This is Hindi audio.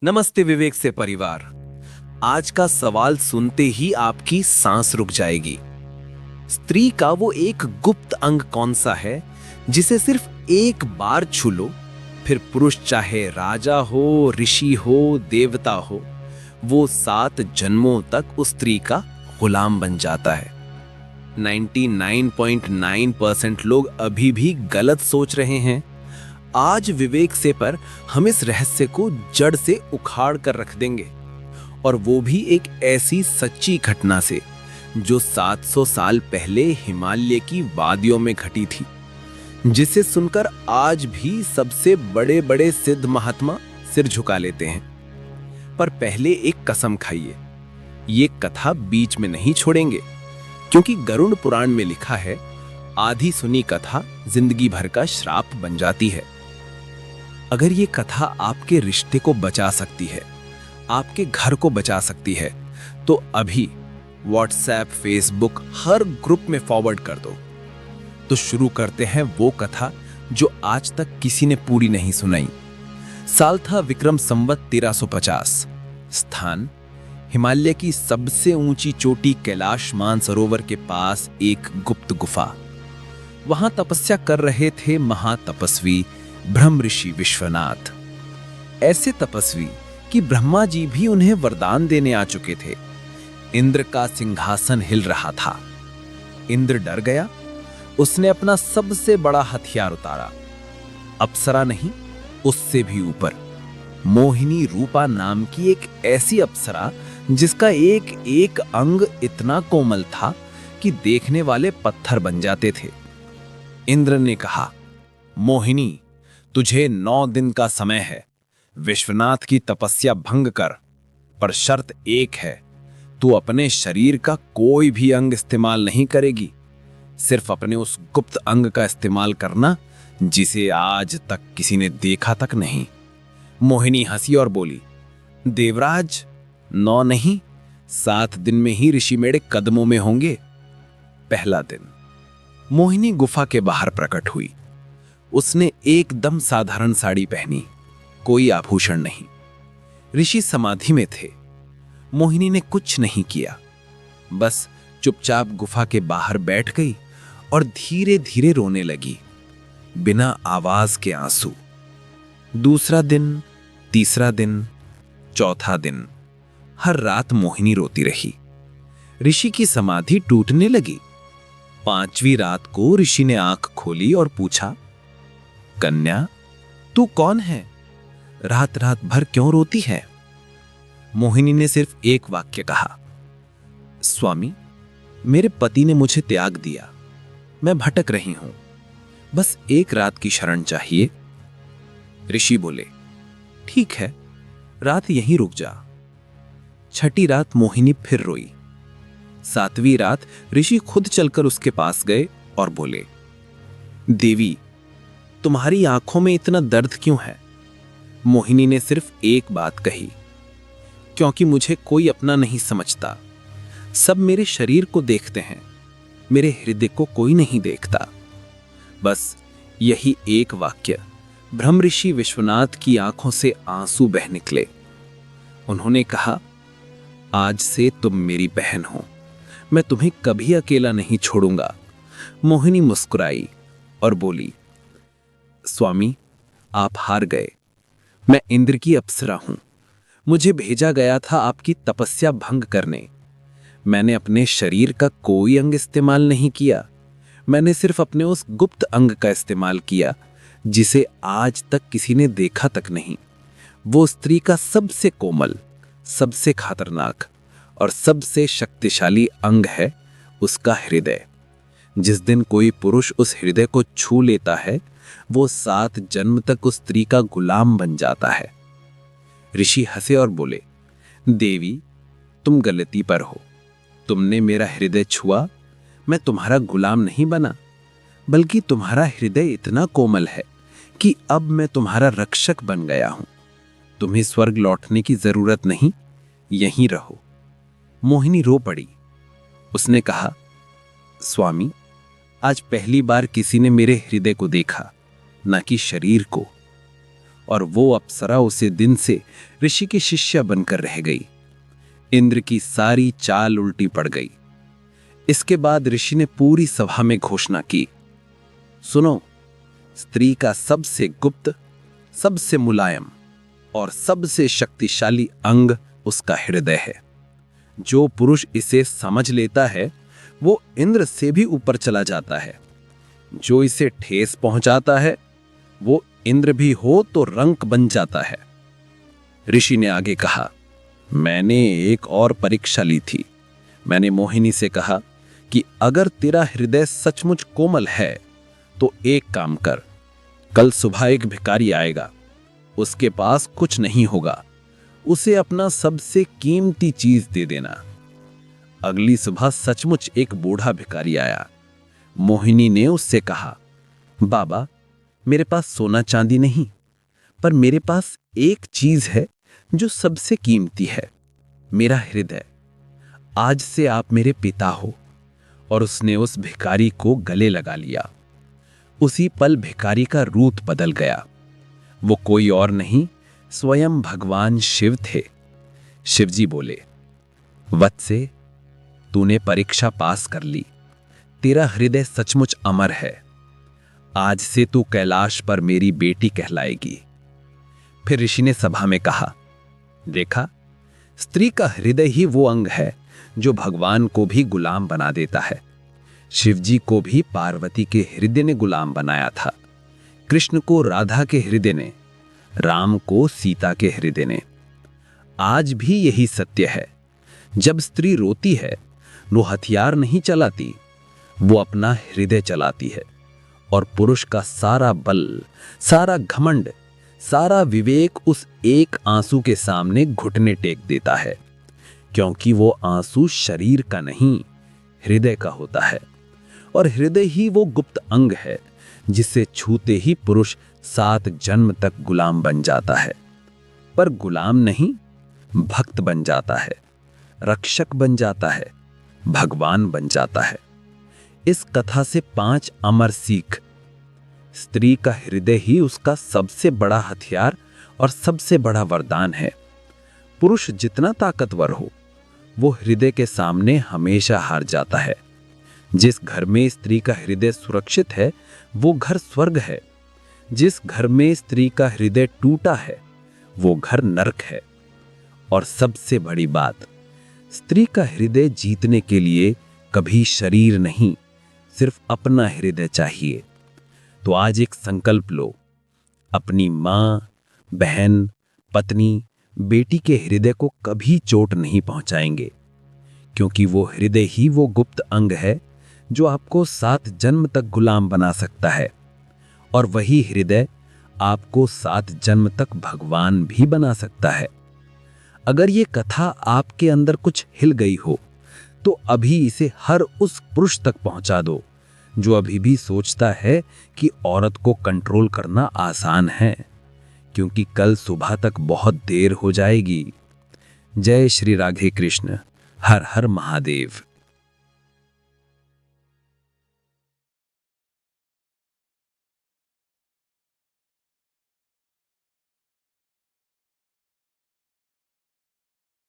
नमस्ते विवेक से परिवार। आज का सवाल सुनते ही आपकी सांस रुक जाएगी। स्त्री का वो एक गुप्त अंग कौन सा है जिसे सिर्फ एक बार छू लो, फिर पुरुष चाहे राजा हो, ऋषि हो, देवता हो, वो 7 जन्मों तक उस स्त्री का गुलाम बन जाता है। 99.9% लोग अभी भी गलत सोच रहे हैं। आज विवेक से पर हम इस रहस्य को जड़ से उखाड़ कर रख देंगे, और वो भी एक ऐसी सच्ची घटना से जो 700 साल पहले हिमालय की वादियों में घटी थी, जिसे सुनकर आज भी सबसे बड़े बड़े सिद्ध महात्मा सिर झुका लेते हैं। पर पहले एक कसम खाइए, ये कथा बीच में नहीं छोड़ेंगे, क्योंकि गरुड़ पुराण में लिखा है, आधी सुनी कथा जिंदगी भर का श्राप बन जाती है। अगर ये कथा आपके रिश्ते को बचा सकती है, आपके घर को बचा सकती है, तो अभी व्हाट्सएप, फेसबुक हर ग्रुप में फॉरवर्ड कर दो। तो शुरू करते हैं वो कथा जो आज तक किसी ने पूरी नहीं सुनाई। साल था विक्रम संवत 1350। स्थान हिमालय की सबसे ऊंची चोटी कैलाश मानसरोवर के पास एक गुप्त गुफा। वहां तपस्या कर रहे थे महातपस्वी ब्रह्म ऋषि विश्वनाथ। ऐसे तपस्वी कि ब्रह्मा जी भी उन्हें वरदान देने आ चुके थे। इंद्र का सिंहासन हिल रहा था। इंद्र डर गया। उसने अपना सबसे बड़ा हथियार उतारा। अप्सरा नहीं, उससे भी ऊपर मोहिनी रूपा नाम की एक ऐसी अप्सरा जिसका एक एक अंग इतना कोमल था कि देखने वाले पत्थर बन जाते थे। इंद्र ने कहा, मोहिनी, तुझे 9 दिन का समय है। विश्वनाथ की तपस्या भंग कर, पर शर्त एक है, तू अपने शरीर का कोई भी अंग इस्तेमाल नहीं करेगी। सिर्फ अपने उस गुप्त अंग का इस्तेमाल करना जिसे आज तक किसी ने देखा तक नहीं। मोहिनी हंसी और बोली, देवराज, 9 नहीं, 7 दिन में ही ऋषि मेरे कदमों में होंगे। पहला दिन मोहिनी गुफा के बाहर प्रकट हुई। उसने एकदम साधारण साड़ी पहनी, कोई आभूषण नहीं। ऋषि समाधि में थे। मोहिनी ने कुछ नहीं किया, बस चुपचाप गुफा के बाहर बैठ गई और धीरे धीरे रोने लगी, बिना आवाज के आंसू। दूसरा दिन, तीसरा दिन, चौथा दिन, हर रात मोहिनी रोती रही। ऋषि की समाधि टूटने लगी। 5वीं रात को ऋषि ने आंख खोली और पूछा, कन्या, तू कौन है? रात रात भर क्यों रोती है? मोहिनी ने सिर्फ एक वाक्य कहा, स्वामी, मेरे पति ने मुझे त्याग दिया। मैं भटक रही हूं। बस एक रात की शरण चाहिए। ऋषि बोले, ठीक है, रात यहीं रुक जा। 6ठी रात मोहिनी फिर रोई। 7वीं रात ऋषि खुद चलकर उसके पास गए और बोले, देवी, तुम्हारी आंखों में इतना दर्द क्यों है? मोहिनी ने सिर्फ एक बात कही, क्योंकि मुझे कोई अपना नहीं समझता। सब मेरे शरीर को देखते हैं, मेरे हृदय को कोई नहीं देखता। बस यही एक वाक्य ब्रह्म ऋषि विश्वनाथ की आंखों से आंसू बह निकले। उन्होंने कहा, आज से तुम मेरी बहन हो, मैं तुम्हें कभी अकेला नहीं छोड़ूंगा। मोहिनी मुस्कुराई और बोली, स्वामी, आप हार गए। मैं इंद्र की अप्सरा हूं। मुझे भेजा गया था आपकी तपस्या भंग करने। मैंने अपने शरीर का कोई अंग इस्तेमाल नहीं किया। मैंने सिर्फ अपने उस गुप्त अंग का इस्तेमाल किया जिसे आज तक किसी ने देखा तक नहीं। वो स्त्री का सबसे कोमल, सबसे खतरनाक और सबसे शक्तिशाली अंग है उसका हृदय। जिस दिन कोई पुरुष उस हृदय को छू लेता है, वो 7 जन्म तक उस स्त्री का गुलाम बन जाता है। ऋषि हंसे और बोले, देवी, तुम गलती पर हो। तुमने मेरा हृदय छुआ, मैं तुम्हारा गुलाम नहीं बना, बल्कि तुम्हारा हृदय इतना कोमल है कि अब मैं तुम्हारा रक्षक बन गया हूं। तुम्हें स्वर्ग लौटने की जरूरत नहीं, यहीं रहो। मोहिनी रो पड़ी। उसने कहा, स्वामी, आज पहली बार किसी ने मेरे हृदय को देखा, न कि शरीर को। और वो अप्सरा उसी दिन से ऋषि की शिष्या बनकर रह गई। इंद्र की सारी चाल उल्टी पड़ गई। इसके बाद ऋषि ने पूरी सभा में घोषणा की, सुनो, स्त्री का सबसे गुप्त, सबसे मुलायम और सबसे शक्तिशाली अंग उसका हृदय है। जो पुरुष इसे समझ लेता है वो इंद्र से भी ऊपर चला जाता है। जो इसे ठेस पहुंचाता है वो इंद्र भी हो तो रंक बन जाता है। ऋषि ने आगे कहा, मैंने एक और परीक्षा ली थी। मैंने मोहिनी से कहा कि अगर तेरा हृदय सचमुच कोमल है तो एक काम कर, कल सुबह एक भिखारी आएगा, उसके पास कुछ नहीं होगा, उसे अपना सबसे कीमती चीज दे देना। अगली सुबह सचमुच एक बूढ़ा भिखारी आया। मोहिनी ने उससे कहा, बाबा, मेरे पास सोना चांदी नहीं, पर मेरे पास एक चीज है जो सबसे कीमती है, मेरा हृदय। आज से आप मेरे पिता हो। और उसने उस भिखारी को गले लगा लिया। उसी पल भिखारी का रूप बदल गया। वो कोई और नहीं, स्वयं भगवान शिव थे। शिवजी बोले, वत्से, तूने परीक्षा पास कर ली। तेरा हृदय सचमुच अमर है। आज से तू कैलाश पर मेरी बेटी कहलाएगी। फिर ऋषि ने सभा में कहा, देखा, स्त्री का हृदय ही वो अंग है जो भगवान को भी गुलाम बना देता है। शिवजी को भी पार्वती के हृदय ने गुलाम बनाया था, कृष्ण को राधा के हृदय ने, राम को सीता के हृदय ने। आज भी यही सत्य है। जब स्त्री रोती है वो हथियार नहीं चलाती, वो अपना हृदय चलाती है। और पुरुष का सारा बल, सारा घमंड, सारा विवेक उस एक आंसू के सामने घुटने टेक देता है, क्योंकि वो आंसू शरीर का नहीं, हृदय का होता है। और हृदय ही वो गुप्त अंग है जिसे छूते ही पुरुष 7 जन्म तक गुलाम बन जाता है। पर गुलाम नहीं, भक्त बन जाता है, रक्षक बन जाता है, भगवान बन जाता है। इस कथा से 5 अमर सीख। स्त्री का हृदय ही उसका सबसे बड़ा हथियार और सबसे बड़ा वरदान है। पुरुष जितना ताकतवर हो, वो हृदय के सामने हमेशा हार जाता है। जिस घर में स्त्री का हृदय सुरक्षित है वो घर स्वर्ग है। जिस घर में स्त्री का हृदय टूटा है वो घर नरक है। और सबसे बड़ी बात, स्त्री का हृदय जीतने के लिए कभी शरीर नहीं, सिर्फ अपना हृदय चाहिए। तो आज एक संकल्प लो, अपनी माँ, बहन, पत्नी, बेटी के हृदय को कभी चोट नहीं पहुंचाएंगे, क्योंकि वो हृदय ही वो गुप्त अंग है जो आपको 7 जन्म तक गुलाम बना सकता है। और वही हृदय आपको 7 जन्म तक भगवान भी बना सकता है। अगर ये कथा आपके अंदर कुछ हिल गई हो तो अभी इसे हर उस पुरुष तक पहुंचा दो जो अभी भी सोचता है कि औरत को कंट्रोल करना आसान है, क्योंकि कल सुबह तक बहुत देर हो जाएगी। जय श्री राधे कृष्ण। हर हर महादेव।